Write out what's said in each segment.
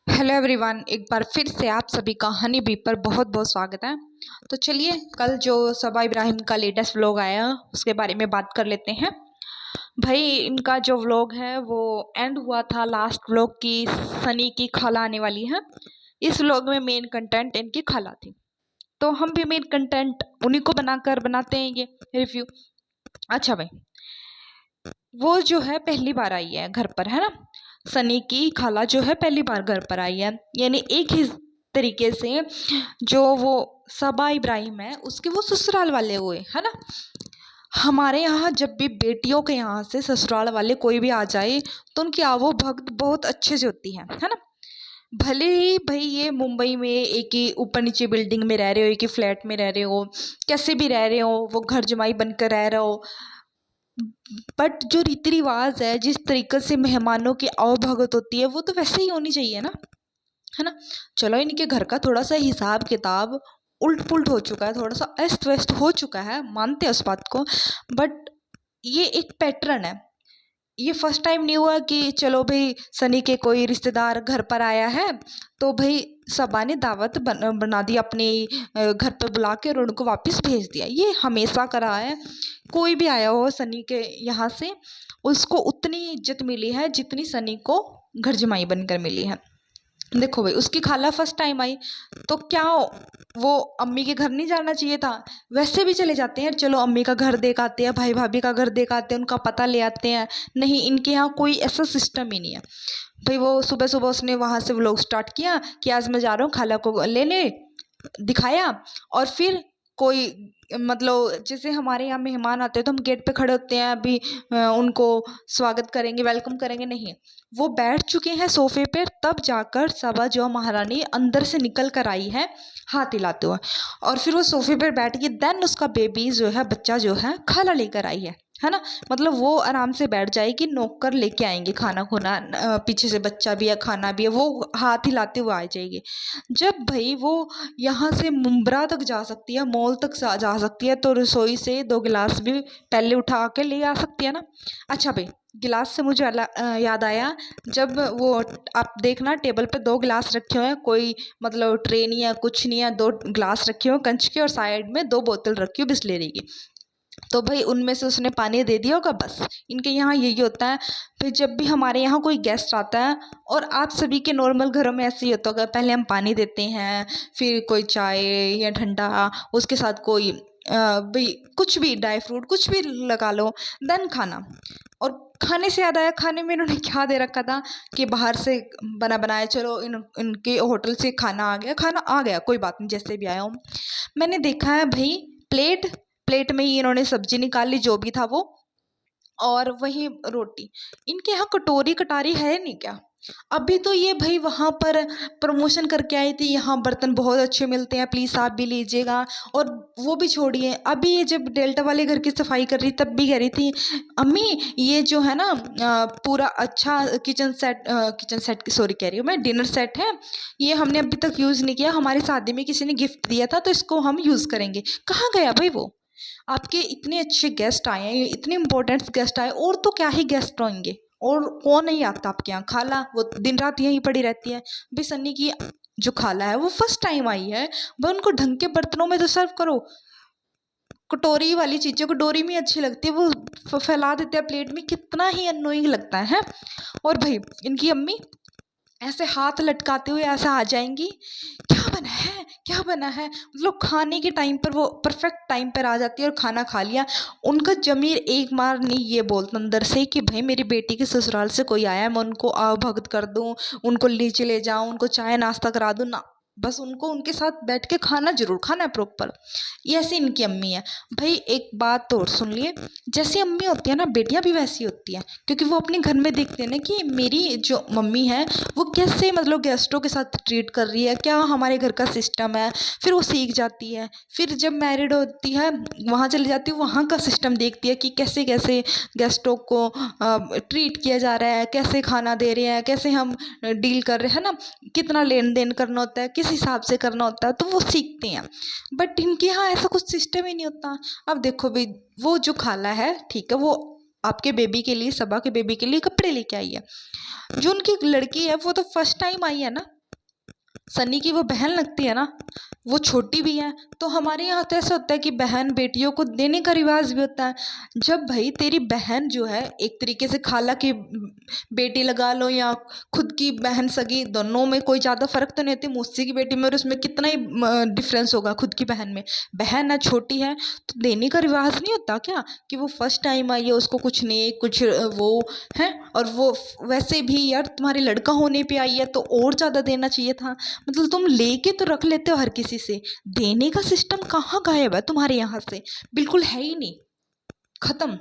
Hello everyone, एक बार फिर से आप सभी का हनी बी पर बहुत बहुत स्वागत है। तो चलिए कल जो सबा इब्राहिम का लेटेस्ट व्लॉग आया उसके बारे में बात कर लेते हैं। भाई इनका जो व्लॉग है वो एंड हुआ था लास्ट व्लॉग की सनी की खाला आने वाली है। इस व्लॉग में मेन कंटेंट इनकी खाला थी, तो हम भी मेन कंटेंट उन्हीं को बनाकर बनाते हैं ये रिव्यू। अच्छा भाई, वो जो है पहली बार आई है घर पर, है ना। सनी की खाला जो है पहली बार घर पर आई है, यानी एक ही तरीके से जो वो सबा इब्राहिम है उसके वो ससुराल वाले हुए, है ना। हमारे यहाँ जब भी बेटियों के यहाँ से ससुराल वाले कोई भी आ जाए तो उनकी आवो भगत बहुत अच्छे से होती है ना। भले ही भाई ये मुंबई में एक ही ऊपर नीचे बिल्डिंग में रह रहे हो, एक ही फ्लैट में रह रहे हो, कैसे भी रह रहे हो, वो घर जमाई बनकर रह रहे हो, बट जो रीति रिवाज है, जिस तरीके से मेहमानों की आवभगत होती है वो तो वैसे ही होनी चाहिए ना, है ना। चलो इनके घर का थोड़ा सा हिसाब किताब उल्ट पुल्ट हो चुका है, थोड़ा सा अस्त व्यस्त हो चुका है, मानते हैं उस बात को, बट ये एक पैटर्न है। ये फर्स्ट टाइम नहीं हुआ कि चलो भाई सनी के कोई रिश्तेदार घर पर आया है तो भाई सबा ने दावत बना दी अपने घर पर बुला के और उनको वापस भेज दिया। ये हमेशा करा है, कोई भी आया हो सनी के यहाँ से उसको उतनी इज्जत मिली है जितनी सनी को घर जमाई बनकर मिली है। देखो भाई उसकी खाला फर्स्ट टाइम आई तो क्या वो अम्मी के घर नहीं जाना चाहिए था? वैसे भी चले जाते हैं, चलो अम्मी का घर देख आते हैं, भाई भाभी का घर देख आते हैं, उनका पता ले आते हैं। नहीं, इनके यहाँ कोई ऐसा सिस्टम ही नहीं है भाई। वो सुबह सुबह उसने वहाँ से व्लॉग स्टार्ट किया कि आज मैं जा रहा हूँ खाला को लेने, दिखाया। और फिर कोई मतलब जैसे हमारे यहाँ मेहमान आते हैं तो हम गेट पे खड़े होते हैं, अभी उनको स्वागत करेंगे, वेलकम करेंगे, नहीं। वो बैठ चुके हैं सोफे पर, तब जाकर सबा जो महारानी अंदर से निकल कर आई है हाथ हिलाते हुए, और फिर वो सोफे पर बैठ के देन उसका बेबी जो है, बच्चा जो है, खाला लेकर आई है ना। मतलब वो आराम से बैठ जाएगी, नौकर लेके आएंगे खाना खुना, पीछे से बच्चा भी है, खाना भी है, वो हाथ हिलाते हुए आ जाएगी। जब भाई वो यहाँ से मुंब्रा तक जा सकती है, मॉल तक जा सकती है, तो रसोई से 2 गिलास भी पहले उठा के ले आ सकती है ना। अच्छा भाई, गिलास से मुझे याद आया, जब वो आप देखना टेबल पे 2 गिलास रखे हुए हैं, कोई मतलब ट्रे नहीं है, कुछ नहीं है, 2 गिलास रखे हुए कंच के और साइड में 2 बोतल रखी हुई बिस्लेरी की। तो भाई उनमें से उसने पानी दे दिया होगा, बस। इनके यहाँ यही होता है। फिर जब भी हमारे यहाँ कोई गेस्ट आता है, और आप सभी के नॉर्मल घरों में ऐसे ही होता होगा, पहले हम पानी देते हैं, फिर कोई चाय या ठंडा, उसके साथ कोई भाई कुछ भी ड्राई फ्रूट कुछ भी लगा लो, देन खाना। और खाने से याद आया, खाने में इन्होंने क्या दे रखा था कि बाहर से बना बनाया, चलो इनके होटल से खाना आ गया, खाना आ गया, कोई बात नहीं, जैसे भी आया हूँ। मैंने देखा है भाई, प्लेट प्लेट में ही इन्होंने सब्जी निकाली जो भी था वो, और वही रोटी। इनके यहाँ कटोरी कटारी है नहीं क्या? अभी तो ये भाई वहाँ पर प्रमोशन करके आई थी, यहाँ बर्तन बहुत अच्छे मिलते हैं, प्लीज़ आप भी लीजिएगा। और वो भी छोड़िए, अभी ये जब डेल्टा वाले घर की सफाई कर रही तब भी कह रही थी, अम्मी ये जो है ना पूरा अच्छा किचन सेट सॉरी कह रही हूँ मैं, डिनर सेट है, ये हमने अभी तक यूज़ नहीं किया, हमारी शादी में किसी ने गिफ्ट दिया था तो इसको हम यूज़ करेंगे। कहाँ गया भाई वो? आपके इतने अच्छे गेस्ट आए हैं, इतने इंपॉर्टेंट गेस्ट आए, और तो क्या ही गेस्ट होंगे, और कौन नहीं आता आपके यहाँ? खाला वो दिन रात यहीं पड़ी रहती है। भाई सन्नी की जो खाला है वो फर्स्ट टाइम आई है, भाई उनको ढंग के बर्तनों में तो सर्व करो। कटोरी वाली चीज़ें कटोरी में अच्छी लगती है, वो फैला देते हैं प्लेट में, कितना ही अनोइंग लगता है। और भाई इनकी अम्मी ऐसे हाथ लटकाते हुए ऐसा आ जाएंगी, क्या बना है, क्या बना है, मतलब खाने के टाइम पर वो परफेक्ट टाइम पर आ जाती है और खाना खा लिया। उनका जमीर एक बार नहीं ये बोलता अंदर से कि भाई मेरी बेटी के ससुराल से कोई आया है, मैं उनको आवभगत कर दूं, उनको नीचे ले जाऊं, उनको चाय नाश्ता करा दूं ना। बस उनको उनके साथ बैठ के खाना जरूर खाना है प्रॉपर। ये ऐसी इनकी अम्मी है। भाई एक बात और सुन लिए, जैसी अम्मी होती है ना, बेटियां भी वैसी होती हैं, क्योंकि वो अपने घर में देखते हैं ना कि मेरी जो मम्मी है वो कैसे मतलब गेस्टों के साथ ट्रीट कर रही है, क्या हमारे घर का सिस्टम है। फिर वो सीख जाती है, फिर जब मैरिड होती है वहाँ चली जाती है, वहाँ का सिस्टम देखती है कि कैसे कैसे गेस्टों को ट्रीट किया जा रहा है, कैसे खाना दे रहे हैं, कैसे हम डील कर रहे हैं ना, कितना लेन देन करना होता है, किस हिसाब से करना होता है, तो वो सीखते हैं। बट इनके यहाँ ऐसा कुछ सिस्टम ही नहीं होता। अब देखो भाई, वो जो खाला है ठीक है, वो आपके बेबी के लिए, सबा के बेबी के लिए कपड़े लेके आई है। जो उनकी लड़की है वो तो फर्स्ट टाइम आई है ना, सनी की वो बहन लगती है ना, वो छोटी भी है। तो हमारे यहाँ तो ऐसा होता है कि बहन बेटियों को देने का रिवाज भी होता है। जब भाई तेरी बहन जो है, एक तरीके से खाला की बेटी लगा लो या खुद की बहन सगी, दोनों में कोई ज़्यादा फर्क तो नहीं होती। मौसी की बेटी में और उसमें कितना ही डिफरेंस होगा खुद की बहन में। बहन है, छोटी है, तो देने का रिवाज नहीं होता क्या कि वो फर्स्ट टाइम आई है, उसको कुछ नहीं कुछ वो है। और वो वैसे भी यार तुम्हारे लड़का होने पे आई है तो और ज़्यादा देना चाहिए था। मतलब तुम लेके तो रख लेते हो हर किसी से, देने का सिस्टम कहाँ गायब है तुम्हारे यहाँ से? बिल्कुल है ही नहीं, खत्म।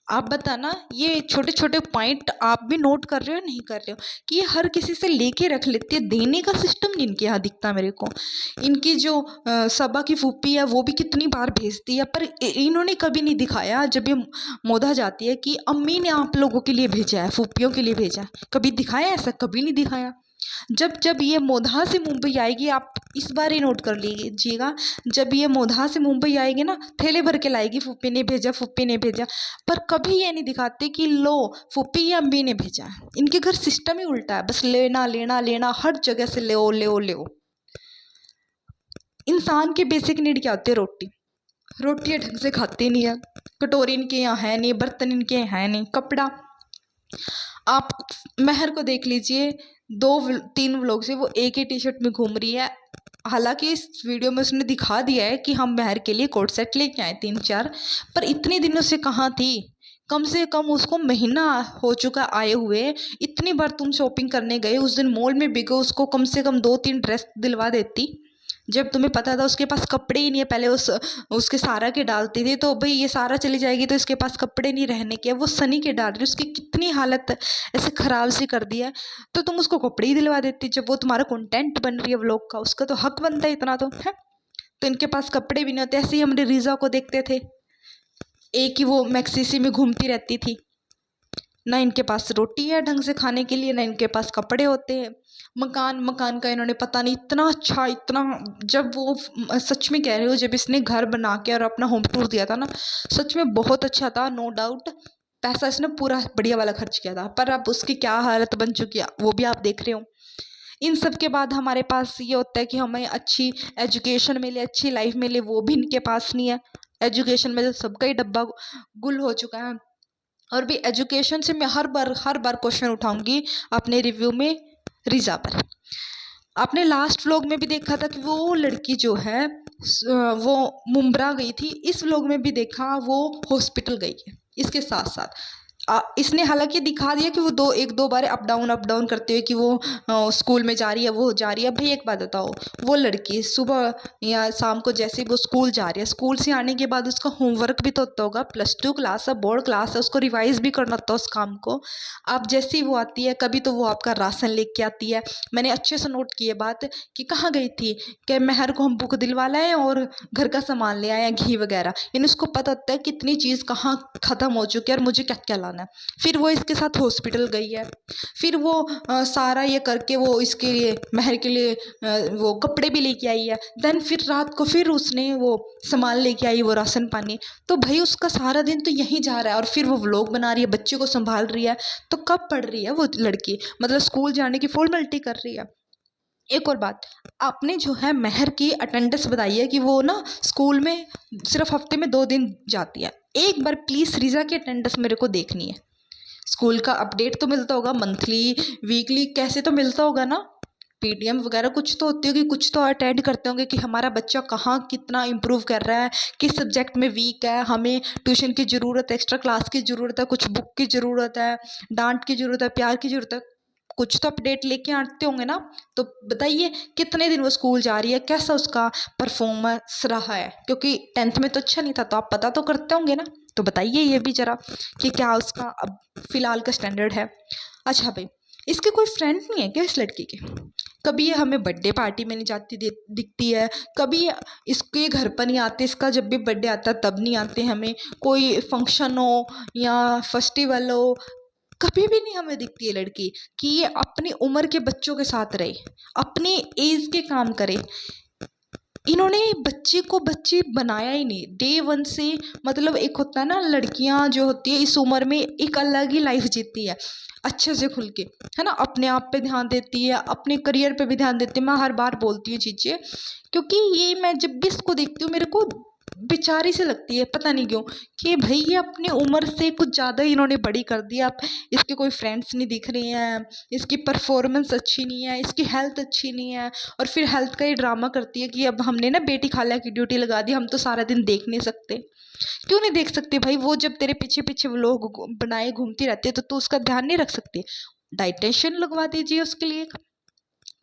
आप बताना, ये छोटे छोटे पॉइंट आप भी नोट कर रहे हो नहीं कर रहे हो कि ये हर किसी से लेके रख लेती है। देने का सिस्टम नहीं इनके यहाँ दिखता मेरे को। इनकी जो सबा की फूफी है वो भी कितनी बार भेजती है, पर इन्होंने कभी नहीं दिखाया जब ये मोदा जाती है कि अम्मी ने आप लोगों के लिए भेजा है, फूफियों के लिए भेजा है। कभी दिखाया ऐसा? कभी नहीं दिखाया। जब जब ये मोधा से मुंबई आएगी, आप इस बार ही नोट कर लीजिएगा, जब ये मोधा से मुंबई आएगी ना, थैले भर के लाएगी, फूफी ने भेजा, फूफी ने भेजा। पर कभी ये नहीं दिखाते कि लो फूफी या अम्मी ने भेजा है। इनके घर सिस्टम ही उल्टा है, बस लेना लेना लेना, हर जगह से ले ले ले। इंसान के बेसिक नीड क्या होती है? रोटी। रोटी ढंग से खाते नहीं है, कटोरी इनके यहाँ है नहीं, बर्तन इनके यहाँ है नहीं, कपड़ा। आप महर को देख लीजिए, 2-3 व्लॉग से वो एक ही टी शर्ट में घूम रही है। हालांकि इस वीडियो में उसने दिखा दिया है कि हम महर के लिए कोट सेट लेके आए 3-4, पर इतने दिनों से कहाँ थी? कम से कम उसको महीना हो चुका आए हुए। इतनी बार तुम शॉपिंग करने गए, उस दिन मॉल में भी गए, उसको कम से कम 2-3 ड्रेस दिलवा देती। जब तुम्हें पता था उसके पास कपड़े ही नहीं है, पहले उसके सारा के डालती थी, तो भाई ये सारा चली जाएगी तो इसके पास कपड़े नहीं रहने के, वो सनी के डाल रही, उसकी कितनी हालत ऐसे ख़राब सी कर दी है। तो तुम उसको कपड़े ही दिलवा देती जब वो तुम्हारा कंटेंट बन रही है व्लॉग का, उसका तो हक बनता है इतना तो है। तो इनके पास कपड़े भी नहीं होते। ऐसे ही हमने रीज़ा को देखते थे, एक ही वो मैक्सी में घूमती रहती थी। ना इनके पास रोटी है ढंग से खाने के लिए, ना इनके पास कपड़े होते हैं। मकान का इन्होंने पता नहीं इतना अच्छा, इतना, जब वो सच में कह रही हो, जब इसने घर बना के और अपना होम टूर दिया था ना, सच में बहुत अच्छा था, नो डाउट। पैसा इसने पूरा बढ़िया वाला खर्च किया था, पर अब उसकी क्या हालत बन चुकी है वो भी आप देख रहे हो। इन सब के बाद हमारे पास ये होता है कि हमें अच्छी एजुकेशन मिले, अच्छी लाइफ मिले, वो भी इनके पास नहीं है। एजुकेशन में तो सबका ही डब्बा गुल हो चुका है। और भी एजुकेशन से मैं हर बार क्वेश्चन उठाऊंगी अपने रिव्यू में रीज़ा पर। आपने लास्ट व्लॉग में भी देखा था कि वो लड़की जो है वो मुंब्रा गई थी, इस व्लॉग में भी देखा वो हॉस्पिटल गई है इसके साथ साथ। इसने हालांकि दिखा दिया कि वो 1-2 बार अप डाउन करते हुए कि वो स्कूल में जा रही है, वो जा रही है। भाई एक बात बताओ, वो लड़की सुबह या शाम को जैसे ही वो स्कूल जा रही है, स्कूल से आने के बाद उसका होमवर्क भी तो होता होगा, +2 क्लास है, बोर्ड क्लास है, उसको रिवाइज भी करना होता है उस काम को। अब जैसे ही वो आती है, कभी तो वो आपका राशन लेके आती है। मैंने अच्छे से नोट की है बात कि कहाँ गई थी, कि महर को हम बुक दिलवा लाए और घर का सामान ले आए, घी वगैरह। यानी उसको पता होता है कितनी चीज़ कहाँ ख़त्म हो चुकी है और मुझे क्या क्या लाना है। फिर वो इसके साथ हॉस्पिटल गई है, फिर वो सारा ये करके वो इसके लिए, महर के लिए वो कपड़े भी लेके आई है। देन फिर रात को फिर उसने वो सामान लेके आई, वो राशन पानी। तो भाई उसका सारा दिन तो यहीं जा रहा है, और फिर वो व्लॉग बना रही है, बच्चे को संभाल रही है। तो कब पढ़ रही है वो लड़की? मतलब स्कूल जाने की फॉर्मेलिटी कर रही है। एक और बात, आपने जो है महर की अटेंडेंस बताई है कि वो ना स्कूल में सिर्फ हफ्ते में 2 दिन जाती है। एक बार प्लीज़ रीज़ा की अटेंडेंस मेरे को देखनी है। स्कूल का अपडेट तो मिलता होगा, मंथली वीकली कैसे तो मिलता होगा ना, पीडीएम वगैरह कुछ तो होती होगी, कुछ तो अटेंड करते होंगे कि हमारा बच्चा कहाँ कितना इम्प्रूव कर रहा है, किस सब्जेक्ट में वीक है, हमें ट्यूशन की ज़रूरत है, एक्स्ट्रा क्लास की ज़रूरत है, कुछ बुक की ज़रूरत है, डांट की ज़रूरत है, प्यार की ज़रूरत है, कुछ तो अपडेट लेके आते होंगे ना। तो बताइए कितने दिन वो स्कूल जा रही है, कैसा उसका परफॉर्मेंस रहा है, क्योंकि 10th में तो अच्छा नहीं था, तो आप पता तो करते होंगे ना। तो बताइए ये भी ज़रा कि क्या उसका अब फ़िलहाल का स्टैंडर्ड है। अच्छा भाई, इसके कोई फ्रेंड नहीं है क्या इस लड़की के? कभी ये हमें बर्थडे पार्टी में नहीं जाती दिखती है, कभी इसके घर पर नहीं आते, इसका जब भी बर्थडे आता है तब नहीं आते, हमें कोई फंक्शन हो या फेस्टिवल हो, कभी भी नहीं हमें दिखती है लड़की कि ये अपनी उम्र के बच्चों के साथ रहे, अपनी एज के काम करे। इन्होंने बच्चे को बच्चे बनाया ही नहीं डे वन से। मतलब एक होता है ना, लड़कियां जो होती है इस उम्र में एक अलग ही लाइफ जीती है, अच्छे से खुल के, है ना, अपने आप पे ध्यान देती है, अपने करियर पे भी ध्यान देती है। मैं हर बार बोलती हूँ चीज़ें, क्योंकि ये मैं जब भी इसको देखती हूँ मेरे को बेचारी से लगती है, पता नहीं क्यों, कि भाई ये अपनी उम्र से कुछ ज़्यादा ही इन्होंने बड़ी कर दी। अब इसके कोई फ्रेंड्स नहीं दिख रहे हैं, इसकी परफॉर्मेंस अच्छी नहीं है, इसकी हेल्थ अच्छी नहीं है, और फिर हेल्थ का ये ड्रामा करती है कि अब हमने ना बेटी खाला की ड्यूटी लगा दी, हम तो सारा दिन देख नहीं सकते। क्यों नहीं देख सकते भाई? वो जब तेरे पीछे पीछे वो लोग बनाए घूमती रहती है तो तू उसका ध्यान नहीं रख सकती? डाइटेशन लगवा दीजिए उसके लिए,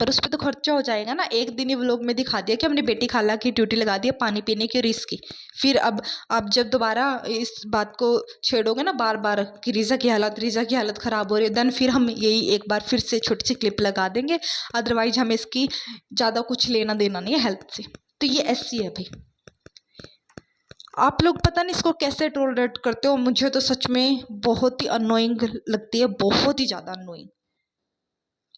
पर उस पे तो खर्चा हो जाएगा ना। एक दिन ही व्लॉग में दिखा दिया कि हमने बेटी खाला की ड्यूटी लगा दी है पानी पीने की और इसकी। फिर अब जब दोबारा इस बात को छेड़ोगे ना बार बार कि रीज़ा की हालत ख़राब हो रही है, देन फिर हम यही एक बार फिर से छोटी सी क्लिप लगा देंगे। अदरवाइज हमें इसकी ज़्यादा कुछ लेना देना नहीं है हेल्थ से। तो ये ऐसी है भाई। आप लोग पता नहीं इसको कैसे टॉलरेट करते हो, मुझे तो सच में बहुत ही अनोइंग लगती है, बहुत ही ज़्यादा अनोइंग।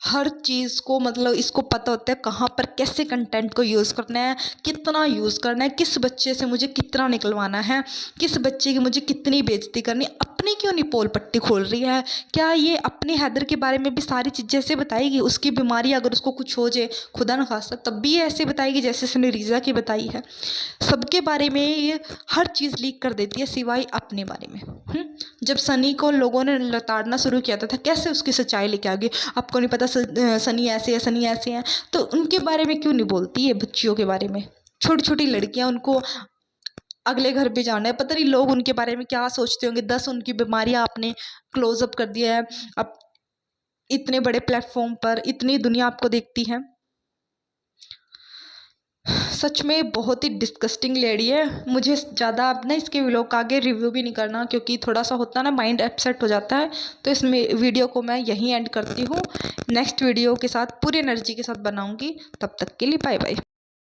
हर चीज़ को मतलब इसको पता होता है कहाँ पर कैसे कंटेंट को यूज़ करना है, कितना यूज़ करना है, किस बच्चे से मुझे कितना निकलवाना है, किस बच्चे की मुझे कितनी बेइज्जती करनी। अपनी क्यों नहीं पोल पट्टी खोल रही है? क्या ये अपने हैदर के बारे में भी सारी चीज़ें ऐसे बताएगी? उसकी बीमारी अगर उसको कुछ हो जाए खुदा न खास्ता, तब भी ये ऐसे बताएगी जैसे उसने रीज़ा की बताई है। सबके बारे में ये हर चीज़ लीक कर देती है सिवाय अपने बारे में। जब सनी को लोगों ने लताड़ना शुरू किया था कैसे उसकी सच्चाई लेके आ गई, आपको नहीं पता सनी ऐसे है, सनी ऐसे हैं, तो उनके बारे में क्यों नहीं बोलती है? बच्चियों के बारे में, छोटी छोटी लड़कियां, उनको अगले घर पे जाना है, पता नहीं लोग उनके बारे में क्या सोचते होंगे। 10 उनकी बीमारियां आपने क्लोजअप कर दिया है। अब इतने बड़े प्लेटफॉर्म पर इतनी दुनिया आपको देखती है। सच में बहुत ही डिस्गस्टिंग लेडी है। मुझे ज़्यादा अब ना इसके व्लॉग का आगे रिव्यू भी नहीं करना, क्योंकि थोड़ा सा होता है ना, माइंड अपसेट हो जाता है। तो इस वीडियो को मैं यहीं एंड करती हूँ। नेक्स्ट वीडियो के साथ पूरी एनर्जी के साथ बनाऊँगी। तब तक के लिए बाय बाय।